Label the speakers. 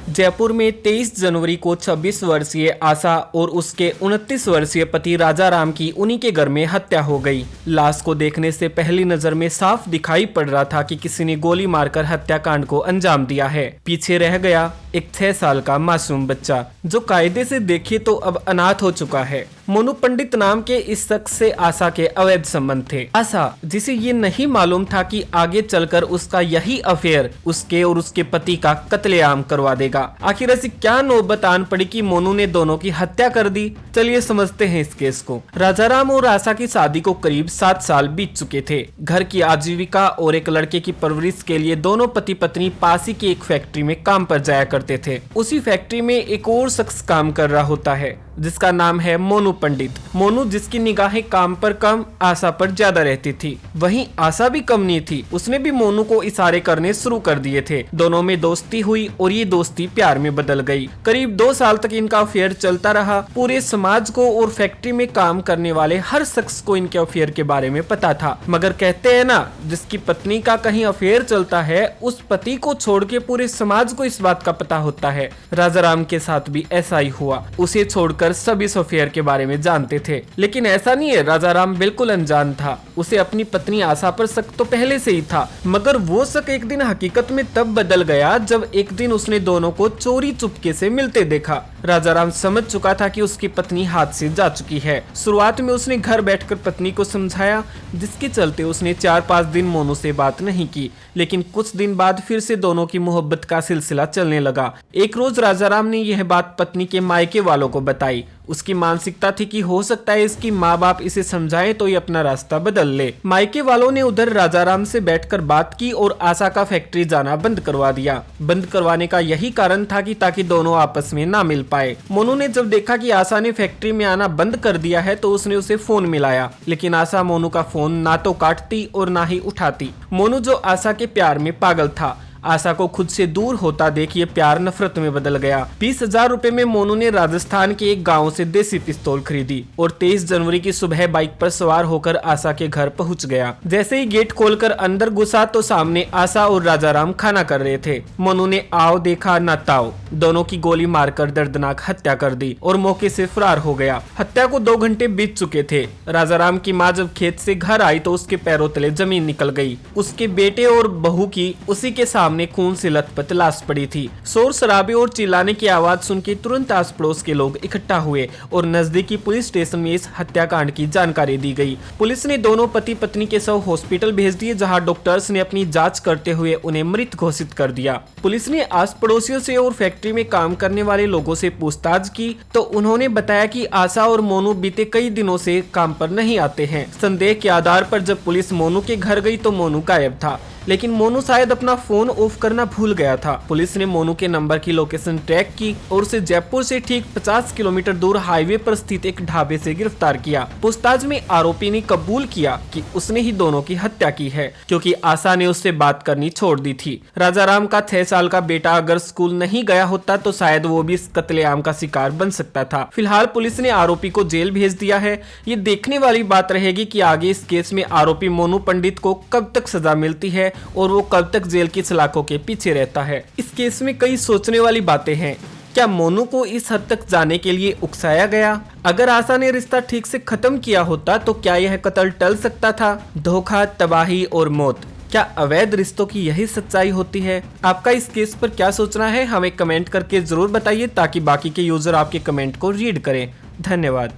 Speaker 1: जयपुर में 23 जनवरी को 26 वर्षीय आशा और उसके 29 वर्षीय पति राजाराम की उन्हीं के घर में हत्या हो गई। लाश को देखने से पहली नजर में साफ दिखाई पड़ रहा था कि किसी ने गोली मारकर हत्याकांड को अंजाम दिया है। पीछे रह गया एक 6 साल का मासूम बच्चा, जो कायदे से देखे तो अब अनाथ हो चुका है। मोनू पंडित नाम के इस शख्स से आशा के अवैध संबंध थे। आशा, जिसे ये नहीं मालूम था कि आगे चलकर उसका यही अफेयर उसके और उसके पति का कत्लेआम करवा देगा। आखिर ऐसी क्या नौबत आन पड़ी कि मोनू ने दोनों की हत्या कर दी। चलिए समझते हैं इस केस को। राजाराम और आशा की शादी को करीब 7 साल बीत चुके थे। घर की आजीविका और एक लड़के की परवरिश के लिए दोनों पति पत्नी पास ही की एक फैक्ट्री में काम पर जाया करते थे। उसी फैक्ट्री में एक और शख्स काम कर रहा होता है, जिसका नाम है मोनू पंडित। मोनू, जिसकी निगाहें काम पर कम आशा पर ज्यादा रहती थी। वहीं आशा भी कम नहीं थी, उसने भी मोनू को इशारे करने शुरू कर दिए थे। दोनों में दोस्ती हुई और ये दोस्ती प्यार में बदल गई। करीब 2 साल तक इनका अफेयर चलता रहा। पूरे समाज को और फैक्ट्री में काम करने वाले हर शख्स को इनके अफेयर के बारे में पता था। मगर कहते हैं ना, जिसकी पत्नी का कहीं अफेयर चलता है, उस पति को छोड़ के पूरे समाज को इस बात का पता होता है। राजाराम के साथ भी ऐसा ही हुआ। उसे छोड़कर सब इस अफेयर के बारे में जानते थे, लेकिन ऐसा नहीं है, राजाराम बिल्कुल अनजान था। उसे अपनी पत्नी आशा पर शक तो पहले से ही था, मगर वो शक एक दिन हकीकत में तब बदल गया जब एक दिन उसने दोनों को चोरी चुपके से मिलते देखा। राजाराम समझ चुका था कि उसकी पत्नी हाथ से जा चुकी है। शुरुआत में उसने घर बैठकर पत्नी को समझाया, जिसके चलते उसने 4-5 दिन मोनू से बात नहीं की, लेकिन कुछ दिन बाद फिर से दोनों की मोहब्बत का सिलसिला चलने लगा। एक रोज राजाराम ने यह बात पत्नी के मायके वालों को बताई। उसकी मानसिकता थी कि हो सकता है इसकी माँ बाप इसे समझाएं तो ये अपना रास्ता बदल ले। मायके वालों ने उधर राजाराम से बैठकर बात की और आशा का फैक्ट्री जाना बंद करवा दिया। बंद करवाने का यही कारण था कि ताकि दोनों आपस में ना मिल पाए। मोनू ने जब देखा कि आशा ने फैक्ट्री में आना बंद कर दिया है तो उसने उसे फोन मिलाया, लेकिन आशा मोनू का फोन ना तो काटती और ना ही उठाती। मोनू, जो आशा के प्यार में पागल था, आशा को खुद से दूर होता देख ये प्यार नफरत में बदल गया। 20,000 रुपए में मोनू ने राजस्थान के एक गांव से देसी पिस्तौल खरीदी और 23 जनवरी की सुबह बाइक पर सवार होकर आशा के घर पहुंच गया। जैसे ही गेट खोलकर अंदर घुसा तो सामने आशा और राजाराम खाना कर रहे थे। मोनू ने आओ देखा न ताओ, दोनों की गोली मारकर दर्दनाक हत्या कर दी और मौके से फरार हो गया। हत्या को 2 घंटे बीत चुके थे। राजाराम की माँ जब खेत से घर आई तो उसके पैरों तले जमीन निकल गई। उसके बेटे और बहू की उसी के सामने खून से लथपथ लाश पड़ी थी। शोर शराबे और चिल्लाने की आवाज सुन के तुरंत आस पड़ोस के लोग इकट्ठा हुए और नजदीकी पुलिस स्टेशन में इस हत्याकांड की जानकारी दी गई। पुलिस ने दोनों पति पत्नी के शव हॉस्पिटल भेज दिए, जहां डॉक्टर्स ने अपनी जांच करते हुए उन्हें मृत घोषित कर दिया। पुलिस ने आस पड़ोसियों से और फैक्ट्री में काम करने वाले लोगों से पूछताछ की तो उन्होंने बताया कि आशा और मोनू बीते कई दिनों से काम पर नहीं आते हैं। संदेह के आधार पर जब पुलिस मोनू के घर गई तो मोनू गायब था, लेकिन मोनू शायद अपना फोन ऑफ करना भूल गया था। पुलिस ने मोनू के नंबर की लोकेशन ट्रैक की और उसे जयपुर से ठीक 50 किलोमीटर दूर हाईवे पर स्थित एक ढाबे से गिरफ्तार किया। पूछताछ में आरोपी ने कबूल किया कि उसने ही दोनों की हत्या की है, क्योंकि आशा ने उससे बात करनी छोड़ दी थी। राजाराम का 6 साल का बेटा अगर स्कूल नहीं गया होता तो शायद वो भी इस कत्लेआम का शिकार बन सकता था। फिलहाल पुलिस ने आरोपी को जेल भेज दिया है। ये देखने वाली बात रहेगी कि आगे इस केस में आरोपी मोनू पंडित को कब तक सजा मिलती है और वो कब तक जेल की सलाखों के पीछे रहता है। इस केस में कई सोचने वाली बातें हैं। क्या मोनू को इस हद तक जाने के लिए उकसाया गया? अगर आशा ने रिश्ता ठीक से खत्म किया होता तो क्या यह कत्ल टल सकता था? धोखा, तबाही और मौत, क्या अवैध रिश्तों की यही सच्चाई होती है? आपका इस केस पर क्या सोचना है, हमें कमेंट करके जरूर बताइए ताकि बाकी के यूजर आपके कमेंट को रीड करें। धन्यवाद।